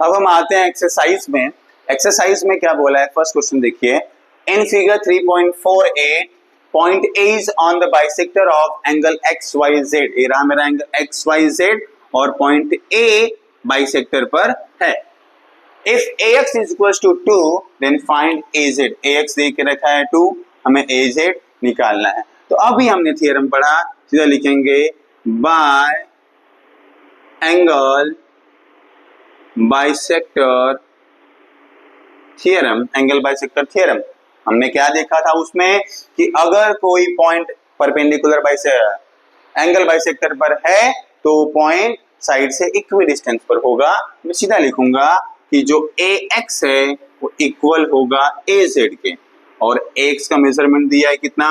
अब हम आते हैं एक्सरसाइज में। एक्सरसाइज में क्या बोला है, फर्स्ट क्वेश्चन देखिए। In figure 3.48 point A is on the bisector of angle X Y Z. ये रहा मेरा एंगल एक्स वाई जेड और पॉइंट ए बाइसेक्टर पर है। If ax is equals to 2 then find az। ax दे के रखा है 2, हमें az निकालना है। तो अभी हमने थ्योरम पढ़ा, सीधा लिखेंगे bye angle bisector theorem. Angle bisector theorem हमने क्या देखा था उसमें कि अगर कोई पॉइंट परपेंडिकुलर एंगल बाइसेक्टर पर है तो पॉइंट साइड से इक्विडिस्टेंस पर होगा। मैं सीधा लिखूंगा कि जो ax है वो इक्वल होगा az के, और ax का मेजरमेंट दिया है कितना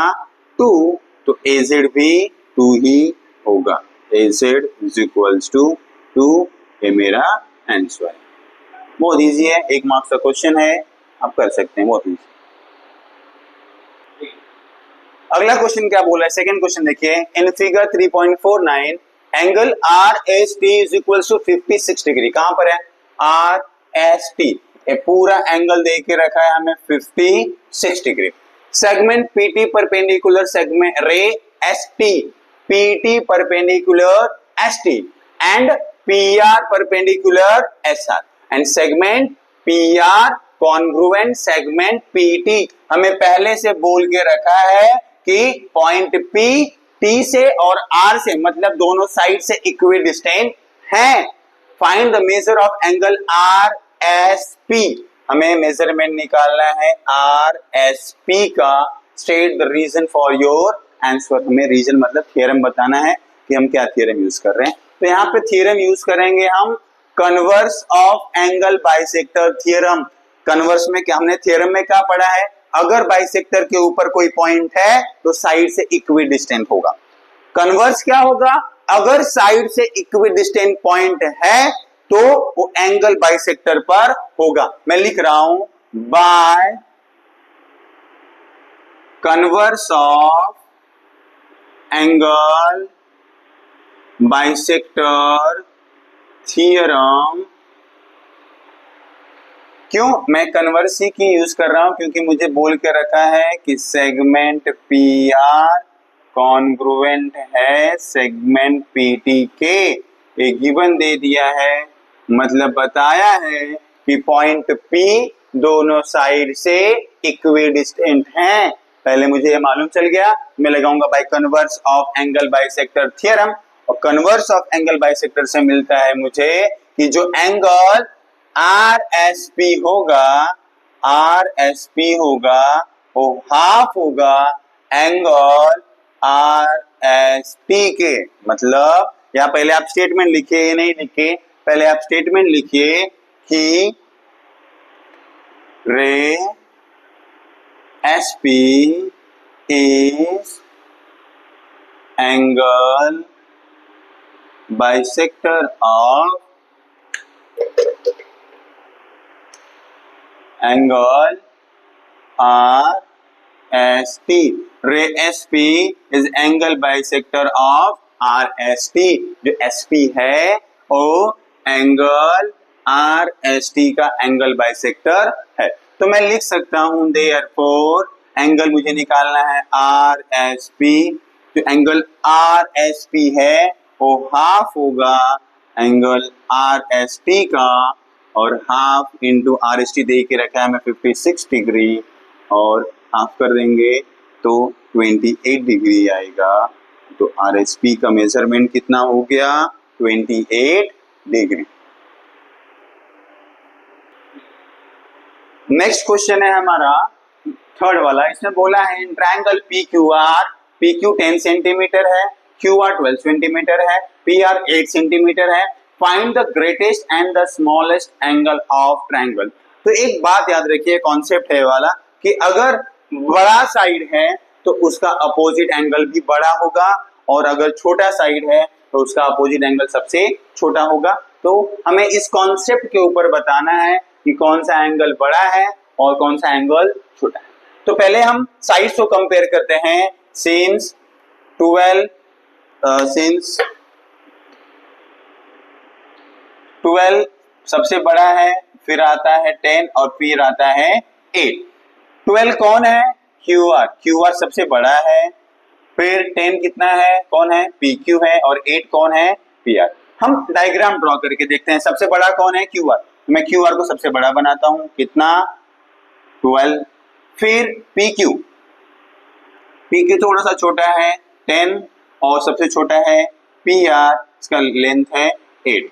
2, तो az भी 2 ही होगा। az इज इक्वल्स टू 2, ये मेरा आंसर है। बहुत इजी है, 1 मार्क्स का क्वेश्चन है, आप कर सकते हैं, बहुत इजी। अगला क्वेश्चन क्या बोला है, सेकंड क्वेश्चन देखिए। In figure 3.49 angle R S T is equal to 56 degree. कहां पर है आर एस टी, ये पूरा एंगल दे के रखा है हमें 56 degree. Segment PT perpendicular segment ray S T, PT perpendicular S T and PR perpendicular S R, and segment PR congruent segment PT. हमें पहले से बोल के रखा है कि पॉइंट पी टी से और आर से, मतलब दोनों साइड से इक्विडिस्टेंट हैं। Find the measure of angle R S P. हमें मेजरमेंट निकालना है आर एस पी का। State the reason for your answer. हमें रीजन मतलब थ्योरम बताना है कि हम क्या थ्योरम यूज कर रहे हैं। तो यहाँ पे थ्योरम यूज करेंगे हम converse of angle bisector theorem. Converse में क्या, हमने थ्योरम में क्या पढ़ा है, अगर बाइसेक्टर के ऊपर कोई पॉइंट है तो साइड से इक्विडिस्टेंट होगा। कन्वर्स क्या होगा, अगर साइड से इक्विडिस्टेंट पॉइंट है तो वो एंगल बाइसेक्टर पर होगा। मैं लिख रहा हूं by converse of angle bisector theorem. क्यों मैं कन्वर्स ही की यूज कर रहा हूं, क्योंकि मुझे बोल के रखा है कि सेगमेंट पी आर कॉन्ग्रुएंट है सेगमेंट पीटी के। एक गिवन दे दिया है, मतलब बताया है कि पॉइंट पी दोनों साइड से इक्विडिस्टेंट हैं। पहले मुझे ये मालूम चल गया, मैं लगाऊंगा by converse of angle bisector theorem, और कन्वर्स ऑफ एंगल बाइसेक्टर से मिलता है मुझे कि जो एंगल आर एस पी होगा, आर एस पी होगा वो हाफ होगा एंगल आर एस टी के। मतलब या पहले आप स्टेटमेंट लिखिए, ये नहीं लिखे, पहले आप स्टेटमेंट लिखिए कि ray S P is angle bisector of angle R S T. Ray S P is angle bisector of R S T. जो एस पी है वो एंगल आर एस टी का एंगल बाइसेक्टर है। तो मैं लिख सकता हूं देयरफॉर एंगल मुझे निकालना है आर एस पी। जो एंगल आर एस पी है वो हाफ होगा एंगल आर एस टी का, और half into R S T दे के रखा है मैं 56 डिग्री, और हाफ कर देंगे तो 28 डिग्री आएगा। तो आर एस पी का मेजरमेंट कितना हो गया 28 डिग्री। नेक्स्ट क्वेश्चन है हमारा थर्ड वाला। इसमें बोला है in triangle P Q R, P Q 10 centimetre है, क्यू आर 12 सेंटीमीटर है, पी आर 8 सेंटीमीटर है। Find the greatest and the smallest angle of triangle. तो एक बात याद रखिए, कॉन्सेप्ट है वाला कि अगर बड़ा साइड है तो उसका अपोजिट एंगल भी बड़ा होगा, और अगर छोटा साइड है तो उसका अपोजिट एंगल सबसे छोटा होगा। तो हमें इस कॉन्सेप्ट के ऊपर बताना है कि कौन सा एंगल बड़ा है और कौन सा एंगल छोटा है। तो पहले हम साइड्स को कंपेयर करते हैं। सिंस 12 सबसे बड़ा है, फिर आता है 10 और फिर आता है 8। 12 कौन है? QR। QR सबसे बड़ा है। फिर 10 कितना है? कौन है? PQ है। और 8 कौन है? PR। हम डायग्राम ड्रॉ करके देखते हैं। सबसे बड़ा कौन है? QR। मैं QR को सबसे बड़ा बनाता हूं। कितना? 12। फिर PQ। PQ थोड़ा सा छोटा है 10 और सबसे छोटा है PR, इसका लेंथ है 8।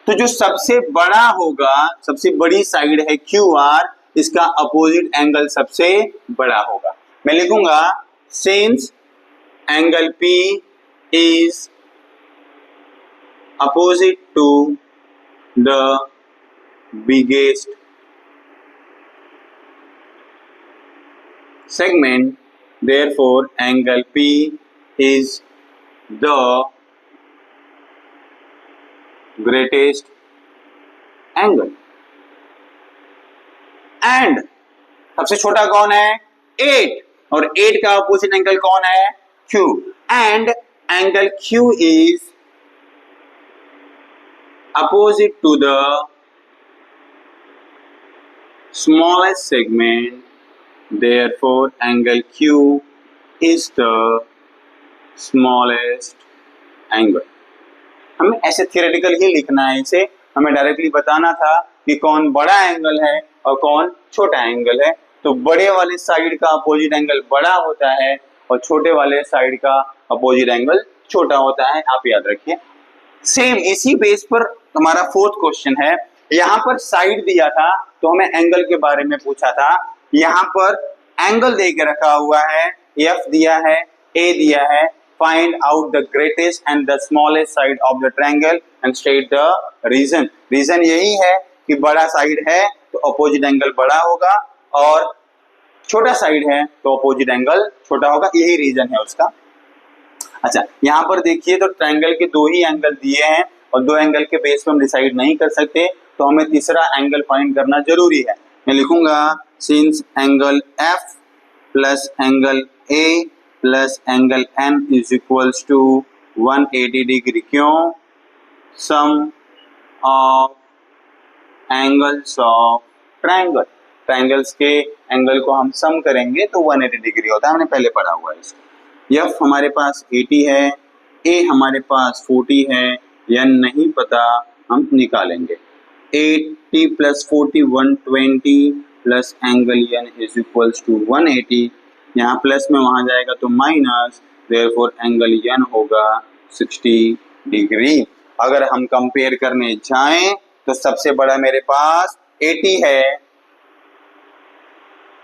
तो जो सबसे बड़ा होगा, सबसे बड़ी साइड है QR, इसका अपोजिट एंगल सबसे बड़ा होगा। मैं लिखूंगा since angle P is opposite to the biggest segment, therefore angle P is the greatest angle. And सबसे छोटा कौन है? 8। और 8 का अपोजिट एंगल कौन है? Q। And angle Q is opposite to the smallest segment, therefore angle Q is the smallest angle. हमें ऐसे थियोरेटिकल ही लिखना है इसे, हमें डायरेक्टली बताना था कि कौन बड़ा एंगल है और कौन छोटा एंगल है। तो बड़े वाले साइड का अपोजिट एंगल बड़ा होता है और छोटे वाले साइड का अपोजिट एंगल छोटा होता है, आप याद रखिए। सेम इसी बेस पर हमारा फोर्थ क्वेश्चन है। यहाँ पर साइड दिया था तो हमें एंगल के बारे में पूछा था। यहाँ पर एंगल दे के रखा हुआ है, F दिया है, A दिया है। Find out the greatest and the smallest side of the triangle and state the reason. Reason यही है कि बड़ा साइड है तो अपोजिट एंगल बड़ा होगा और छोटा साइड है तो अपोजिट एंगल छोटा होगा, यही रीजन है उसका। अच्छा, यहाँ पर देखिए तो ट्रायंगल के दो ही एंगल दिए हैं और दो एंगल के बेस पर हम डिसाइड नहीं कर सकते, तो हमें तीसरा एंगल फाइंड करना जरूरी है। मैं लिखूंगा since angle F plus angle A plus angle N is equals to 180 degree. क्यों? Sum of angles of triangle. Triangles के एंगल को हम सम करेंगे तो 180 डिग्री होता है, हमने पहले पढ़ा हुआ है इसको। F हमारे पास 80 है, A हमारे पास 40 है, N नहीं पता, हम निकालेंगे। 80 plus 40 120 plus angle N is equals to 180। यहाँ प्लस में वहां जाएगा तो माइनस, देयरफॉर एंगल N होगा 60 डिग्री। अगर हम कंपेयर करने जाएं तो सबसे बड़ा मेरे पास 80 है,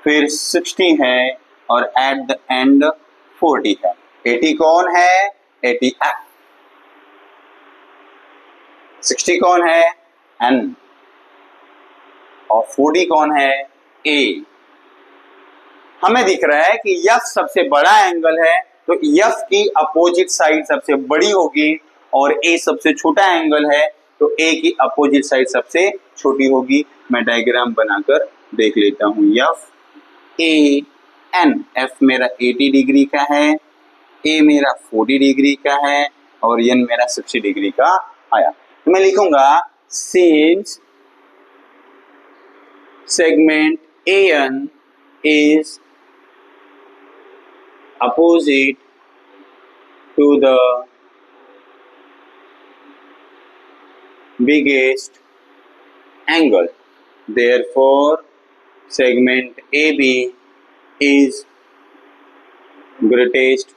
फिर 60 है और एट द एंड 40 है। 80 कौन है? 80 F। 60 कौन है? N। और 40 कौन है? A। हमें दिख रहा है कि F सबसे बड़ा एंगल है तो F की अपोजिट साइड सबसे बड़ी होगी और A सबसे छोटा एंगल है तो A की अपोजिट साइड सबसे छोटी होगी। मैं डायग्राम बनाकर देख लेता हूं। F A N। F मेरा 80 डिग्री का है, A मेरा 40 डिग्री का है और N मेरा 60 डिग्री का आया। तो मैं लिखूंगा since segment AN is opposite to the biggest angle, therefore segment AB is greatest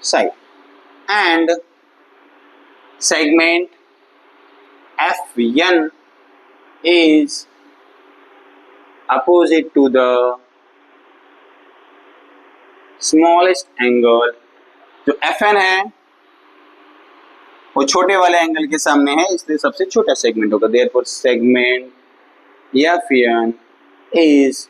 side and segment FN is opposite to the smallest angle. जो FN है वो छोटे वाले एंगल के सामने है, इसलिए सबसे छोटा सेगमेंट होगा। Therefore segment FN is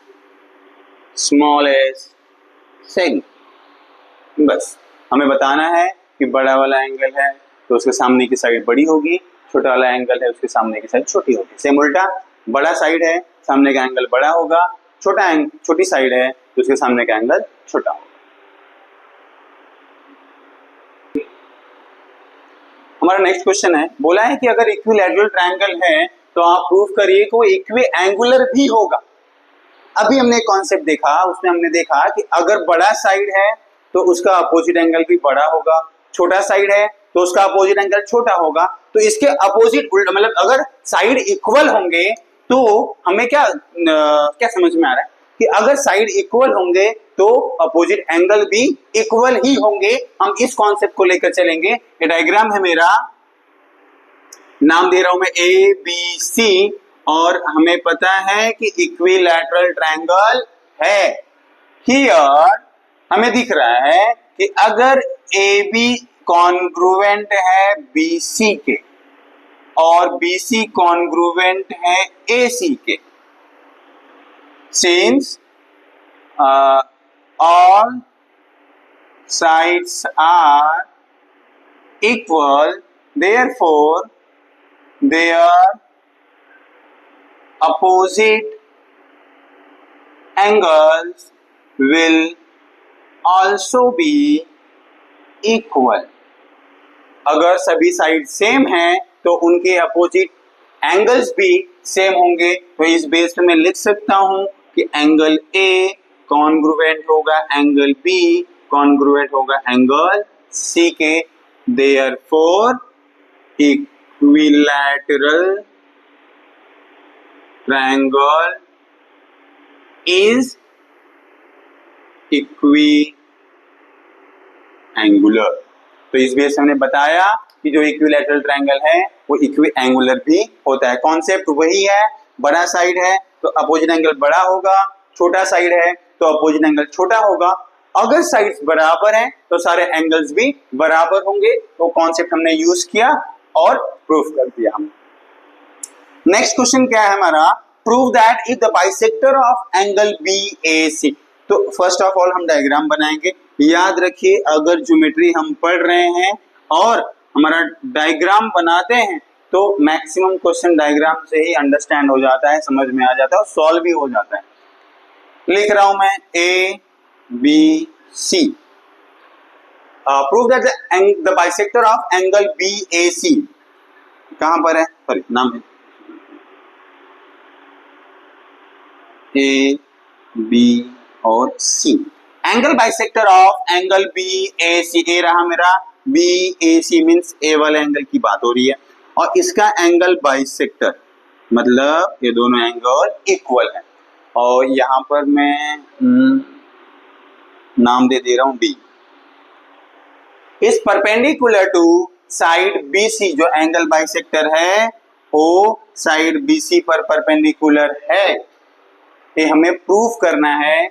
smallest segment. बस हमें बताना है कि बड़ा वाला एंगल है तो उसके सामने की साइड बड़ी होगी, छोटा वाला एंगल है उसके सामने की साइड छोटी होगी। सेम उल्टा, बड़ा साइड है सामने का एंगल बड़ा होगा, छोटी साइड है तो उसके सामने का एंगल छोटा होगा। हमारा नेक्स्ट क्वेश्चन है, बोला है कि अगर इक्विलैटरल ट्रायंगल है तो आप प्रूफ करिए कि वो इक्वी एंगुलर भी होगा। अभी हमने एक कॉन्सेप्ट देखा, उसमें हमने देखा कि अगर बड़ा साइड है तो उसका अपोजिट एंगल भी बड़ा होगा, छोटा साइड है तो उसका अपोजिट एंगल छोटा होगा। तो इसके अपोजिट मतलब अगर साइड इक्वल होंगे तो हमें क्या समझ में आ रहा है कि अगर साइड इक्वल होंगे तो अपोजिट एंगल भी इक्वल ही होंगे। हम इस कॉन्सेप्ट को लेकर चलेंगे। ये डायग्राम है मेरा, नाम दे रहा हूं मैं ए बी सी, और हमें पता है कि इक्विलैटरल ट्रायंगल है। हियर हमें दिख रहा है कि अगर ए बी कॉन्ग्रुवेंट है बी सी के और बी सी कॉन्ग्रुवेंट है ए सी के, since all sides are equal, therefore their opposite angles will also be equal। अगर सभी साइड सेम हैं तो उनके अपोजिट एंगल्स भी सेम होंगे। तो इस बेस पे मैं लिख सकता हूं कि एंगल ए कॉन्ग्रुवेंट होगा एंगल बी, कॉन्ग्रुवेंट होगा एंगल सी के। Therefore equilateral triangle is equi angular. तो इस बेस हमने बताया कि जो इक्विलैटरल ट्रायंगल है वो इक्वी एंगुलर भी होता है। कॉन्सेप्ट वही है, बड़ा साइड है तो अपोजिट एंगल बड़ा होगा, छोटा साइड है तो अपोजिट एंगल छोटा होगा। अगर साइड्स बराबर हैं तो सारे एंगल्स भी बराबर होंगे। तो कॉन्सेप्ट हमने यूज किया और प्रूफ कर दिया हम। नेक्स्ट क्वेश्चन क्या है हमारा, prove that if the bisector of angle B A C. तो फर्स्ट ऑफ ऑल हम डायग्राम बनाएंगे। याद रखिए अगर ज्योमेट्री हम पढ़ रहे हैं और हमारा डायग्राम बनाते हैं तो मैक्सिमम क्वेश्चन डायग्राम से ही अंडरस्टैंड हो जाता है, समझ में आ जाता है और सॉल्व भी हो जाता है। लिख रहा हूं मैं A B C. Prove that the bisector of angle B A C कहां पर है, सॉरी नाम है ए बी और C. Angle bisector of angle B A C, A रहा मेरा, बी ए सी मीन्स ए वाले एंगल की बात हो रही है, और इसका एंगल बाइसेक्टर मतलब ये दोनों एंगल इक्वल है। और यहां पर मैं नाम दे रहा हूं D. Is perpendicular to side B C, जो एंगल बाइसेक्टर है वो साइड बी सी पर परपेंडिकुलर है। ये हमें प्रूफ करना है,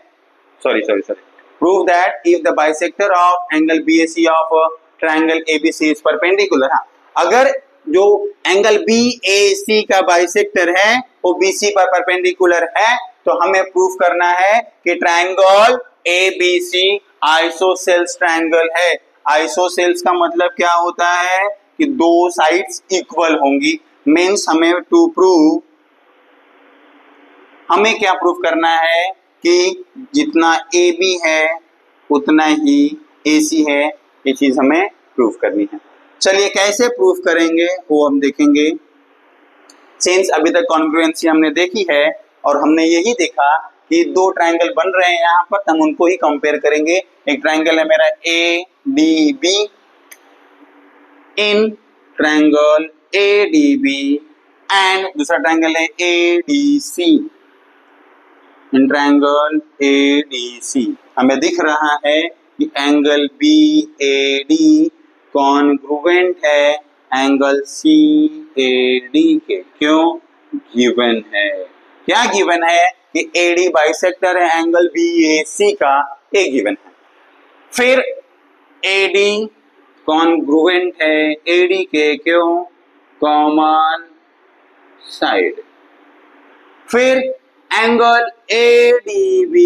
prove that if the bisector of angle BAC of triangle ABC is perpendicular. हाँ, अगर जो एंगल BAC का बाइसेक्टर है वो BC पर परपेंडिकुलर है तो हमें प्रूफ करना है कि ट्रायंगल ABC आइसोसेल्स ट्रायंगल है। आइसोसेल्स का मतलब क्या होता है कि दो साइड्स इक्वल होंगी। मीन्स हमें टू प्रूव, हमें क्या प्रूफ करना है कि जितना AB है उतना ही AC है। ये चीज हमें प्रूफ करनी है। चलिए कैसे प्रूफ करेंगे वो हम देखेंगे। सिंस अभी तक कॉन्ग्रुएंसी हमने देखी है और हमने यही देखा कि दो ट्रायंगल बन रहे हैं यहाँ पर, हम उनको ही कंपेयर करेंगे। एक ट्रायंगल है मेरा ADB, in triangle ADB and दूसरा ट्रायंगल है ADC, इन ट्रायंगल ADC। हमें दिख रहा है कि एंगल BAD कॉन्ग्रुएंट है एंगल CAD के। क्यों? गिवन है। क्या गिवन है कि AD बाइसेक्टर है एंगल BAC का, ये गिवन है। फिर AD कॉन्ग्रुएंट है AD के, क्यों? Common side. फिर एंगल ADB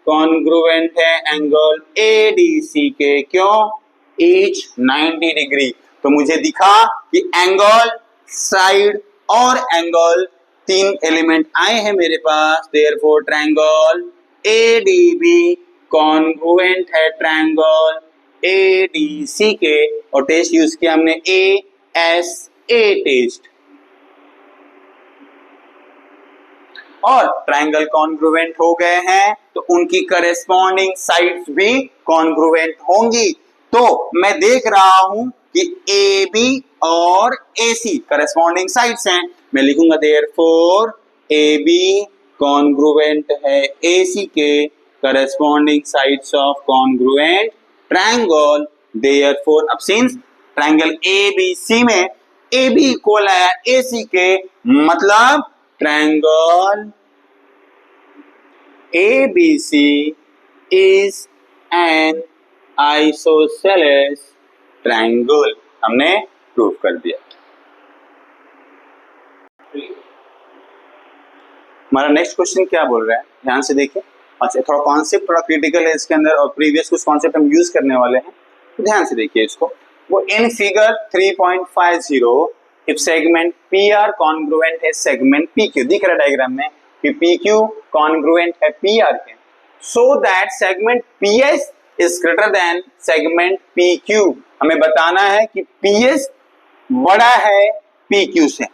कॉन्ग्रुएंट है एंगल ADC के, क्यों? Each 90 degree. तो मुझे दिखा कि एंगल, साइड और एंगल तीन एलिमेंट आए हैं मेरे पास। देयरफॉर ट्रायंगल ADB कॉन्ग्रुएंट है ट्रायंगल ADC के। और टेस्ट यूज किया हमने ASA टेस्ट। और ट्रायंगल कॉन्ग्रुएंट हो गए हैं तो उनकी करेस्पॉन्डिंग साइड्स भी कॉन्ग्रुएंट होंगी। तो मैं देख रहा हूं कि ए बी और ए सी करेस्पॉन्डिंग साइड्स हैं, मैं लिखूंगा देयरफॉर ए बी कॉन्ग्रुएंट है ए सी के corresponding sides of congruent triangle. Therefore अब since triangle A B C में ए बी इक्वल है ए सी के, मतलब triangle ABC is an isosceles triangle। हमने प्रूव कर दिया। हमारा नेक्स्ट क्वेश्चन क्या बोल रहा है, ध्यान से देखिए। अच्छा, थोड़ा कॉन्सेप्ट थोड़ा क्रिटिकल है इसके अंदर और प्रीवियस कुछ कॉन्सेप्ट हम यूज करने वाले हैं, तो ध्यान से देखिए इसको। वो in figure 3.50 if segment PR congruent है सेगमेंट PQ, दिख रहा है डायग्राम में कि PQ कॉन्ग्रुएंट है PR के, so that segment PS is greater than segment PQ। हमें बताना है कि PS बड़ा है PQ से।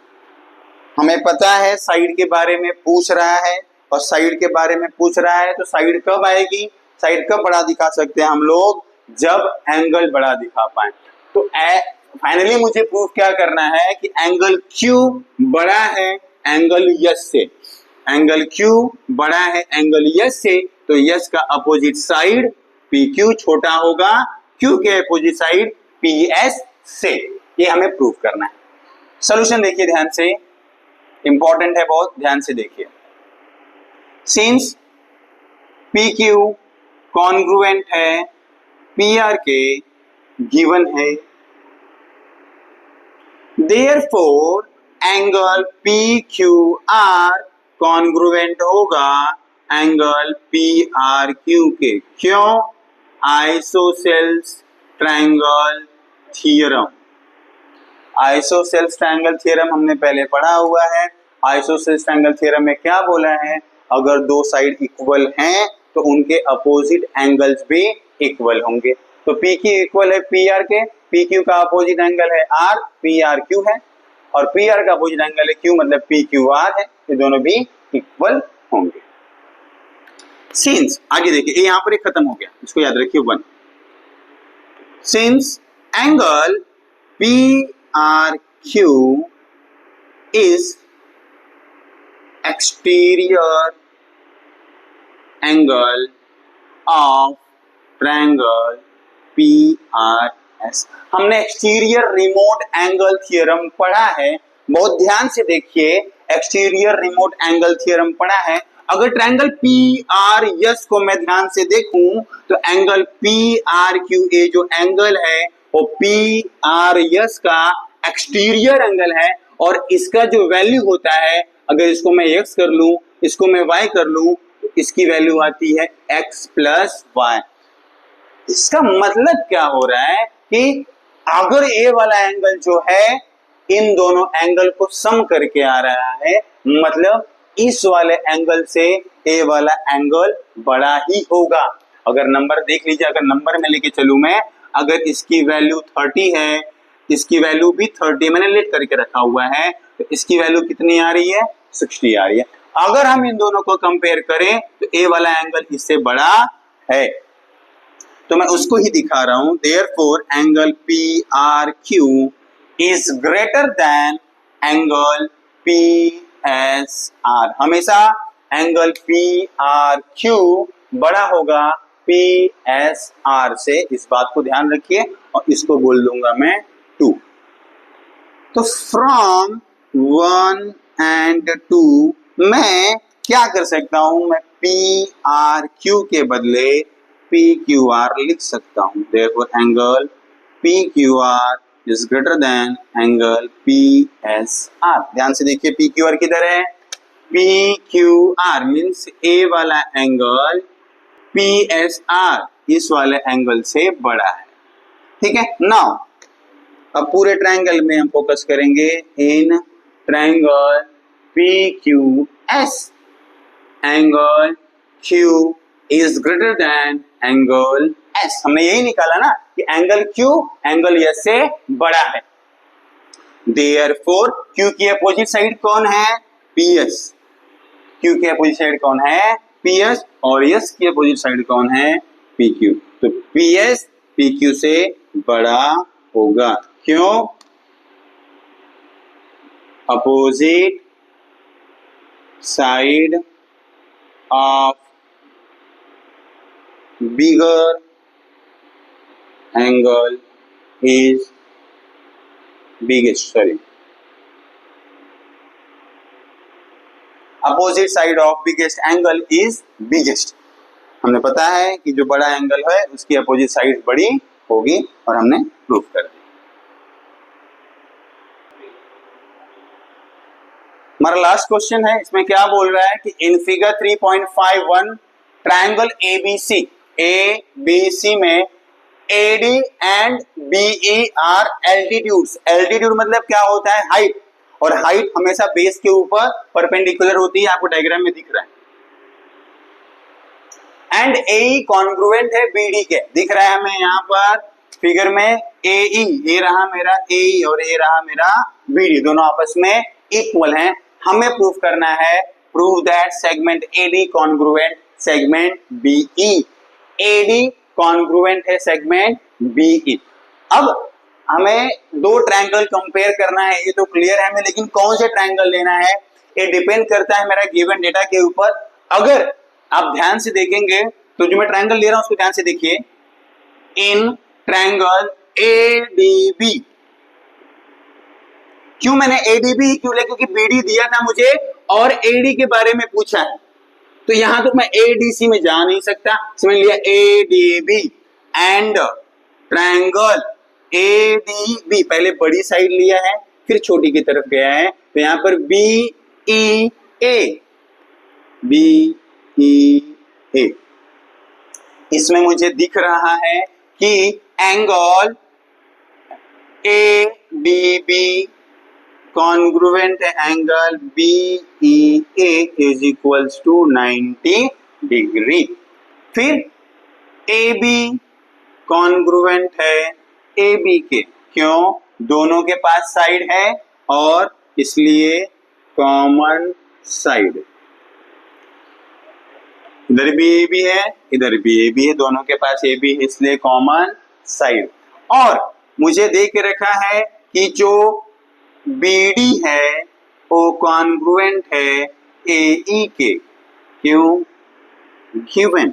हमें पता है साइड के बारे में पूछ रहा है और साइड के बारे में पूछ रहा है तो साइड कब आएगी, साइड कब बड़ा दिखा सकते हैं हम लोग, जब एंगल बड़ा दिखा पाए। तो फाइनली मुझे प्रूफ क्या करना है कि एंगल Q बड़ा है एंगल S से, एंगल Q बड़ा है एंगल S से, तो S का अपोजिट साइड PQ छोटा होगा Q के अपोजिट साइड PS से। ये हमें प्रूफ करना है। सॉल्यूशन देखिए ध्यान से, इंपॉर्टेंट है बहुत, ध्यान से देखिए। सिंस PQ कॉन्ग्रुएंट है PR के, गिवन है, देयरफॉर एंगल PQR कॉन्ग्रुएंट होगा एंगल PRQ के। क्यों? Isosceles triangle theorem. Isosceles triangle theorem हमने पहले पढ़ा हुआ है। आइसोसेल्स ट्रायंगल थ्योरम में क्या बोला है, अगर दो साइड इक्वल हैं तो उनके अपोजिट एंगल्स भी इक्वल होंगे। तो PQ इक्वल है PR के, PQ का अपोजिट एंगल है R, PRQ है, और PR का अपोजिट एंगल है Q, मतलब PQR है, ये दोनों भी इक्वल होंगे। सिंस आगे देखिए, ये यहां पर एक खत्म हो गया, इसको याद रखिए 1। Since angle PRQ is exterior angle of triangle PRS। हमने एक्सटीरियर रिमोट एंगल थ्योरम पढ़ा है, बहुत ध्यान से देखिए। एक्सटीरियर रिमोट एंगल थ्योरम पढ़ा है। अगर ट्रायंगल PRS को मैं ध्यान से देखूं तो एंगल PRQA जो एंगल है वो PRS का एक्सटीरियर एंगल है, और इसका जो वैल्यू होता है, अगर इसको मैं x कर लूं, इसको मैं y कर लूं, तो इसकी वैल्यू आती है x प्लस y। इसका मतलब क्या हो रहा है कि अगर ए वाला एंगल जो है इन दोनों एंगल को सम करके आ रहा है, मतलब इस वाले एंगल से ए वाला एंगल बड़ा ही होगा। अगर नंबर देख लीजिए, अगर नंबर में लेके चलूं मैं, अगर इसकी वैल्यू 30 है, इसकी वैल्यू भी 30 मैंने लेट करके रखा हुआ है, तो इसकी वैल्यू कितनी आ रही है, 60 आ रही है। अगर हम इन दोनों को कंपेयर करें तो ए वाला एंगल इससे बड़ा है, तो मैं उसको ही दिखा रहा हूं। Therefore angle PRQ is greater than angle PSR। हमेशा एंगल PRQ बड़ा होगा PSR से, इस बात को ध्यान रखिए, और इसको बोल दूंगा मैं 2। तो फ्रॉम 1 and 2 मैं क्या कर सकता हूं, मैं PRQ के बदले PQR लिख सकता हूं। therefore angle PQR is greater than angle PSR। ध्यान से देखिए, PQR किधर है, PQR मीन्स ए वाला एंगल PSR इस वाले एंगल से बड़ा है। ठीक है। नाउ अब पूरे ट्रायंगल में हम फोकस करेंगे in triangle PQS। Angle Q is greater than angle S। हमने यही निकाला ना कि एंगल Q एंगल S से बड़ा है। Therefore Q की अपोजिट साइड कौन है, PS। Q के अपोजिट साइड कौन है? PS, और S के अपोजिट साइड कौन है? PQ। तो PS PQ से बड़ा होगा। क्यों? Opposite side of bigger angle is biggest, opposite side of biggest angle is biggest. हमने पता है कि जो बड़ा एंगल है उसकी अपोजिट साइड बड़ी होगी, और हमने प्रूव कर दिया। हमारा लास्ट क्वेश्चन है, इसमें क्या बोल रहा है कि इन फिगर 3.51 ट्रायंगल ABC में AD and BE are altitudes. Altitude मतलब क्या होता है? हाइट, और हाइट हमेशा बेस के ऊपर परपेंडिकुलर होती है, आपको डायग्राम में दिख रहा है। एंड AE कॉन्ग्रुएंट है BD के, दिख रहा है हमें यहाँ पर फिगर में AE, ये रहा मेरा AE और ये रहा मेरा BD, दोनों आपस में इक्वल हैं। हमें प्रूफ करना है, prove that segment AD congruent segment BE। AD congruent है सेगमेंट BE। अब हमें दो ट्रायंगल कंपेयर करना है, ये तो क्लियर है हमें, लेकिन कौन से ट्रायंगल लेना है ये डिपेंड करता है मेरा गिवन डेटा के ऊपर। अगर आप ध्यान से देखेंगे तो जो मैं ट्रायंगल ले रहा हूं उसको ध्यान से देखिए, इन ट्रायंगल ADB। क्यों मैंने ADB क्यों लिया? क्योंकि BD दिया था मुझे और AD के बारे में पूछा है, तो यहां तो मैं ADC में जा नहीं सकता, इसमें लिया ADB एंड ट्रायंगल ADB। पहले बड़ी साइड लिया है फिर छोटी की तरफ गया है, तो यहां पर BEA। इसमें मुझे दिख रहा है कि angle ADB congruent angle BEA is equals to 90 degree. फिर AB कॉन्ग्रुएंट है AB के, क्यों? दोनों के पास साइड है और इसलिए कॉमन साइड। इधर भी AB है, इधर भी AB है, दोनों के पास AB है इसलिए कॉमन साइड। और मुझे दे के रखा है कि जो BD है वो कॉन्ग्रुएंट है AE के, क्यों? गिवन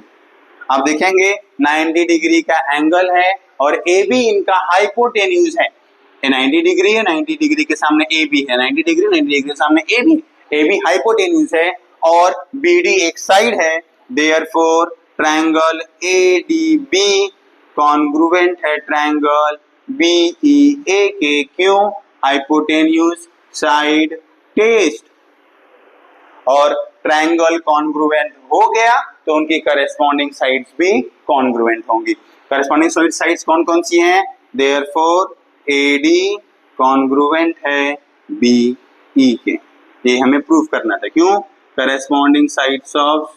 आप देखेंगे 90 डिग्री का एंगल है और AB इनका हाइपोटेन्यूज है। ये 90 डिग्री है, 90 डिग्री के सामने AB है, 90 डिग्री के सामने AB हाइपोटेन्यूज है और BD एक साइड है। देयरफॉर ट्रायंगल ADB कॉन्ग्रुएंट है ट्रायंगल BEA के, क्यों? Hypotenuse side test. और ट्रायंगल कॉन्ग्रुएंट हो गया तो उनकी करस्पॉन्डिंग साइड्स भी कॉन्ग्रुएंट होंगी। करस्पॉन्डिंग साइड्स कौन कौन सी हैं? देयरफॉर AD कॉन्ग्रुएंट है BE के, ये हमें प्रूफ करना था। क्यों? Corresponding sides of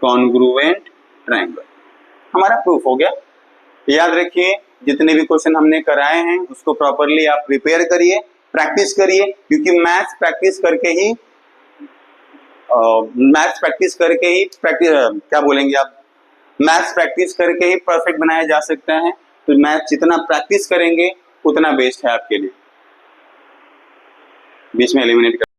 congruent triangle. हमारा प्रूफ हो गया। याद रखिए जितने भी क्वेश्चन हमने कराए हैं उसको प्रॉपरली आप प्रिपेयर करिए, प्रैक्टिस करिए, क्योंकि मैथ्स प्रैक्टिस करके ही क्या बोलेंगे आप, मैथ्स प्रैक्टिस करके ही परफेक्ट बनाया जा सकता है। तो मैथ्स जितना प्रैक्टिस करेंगे उतना बेस्ट है आपके लिए। बीच में एलिमिनेट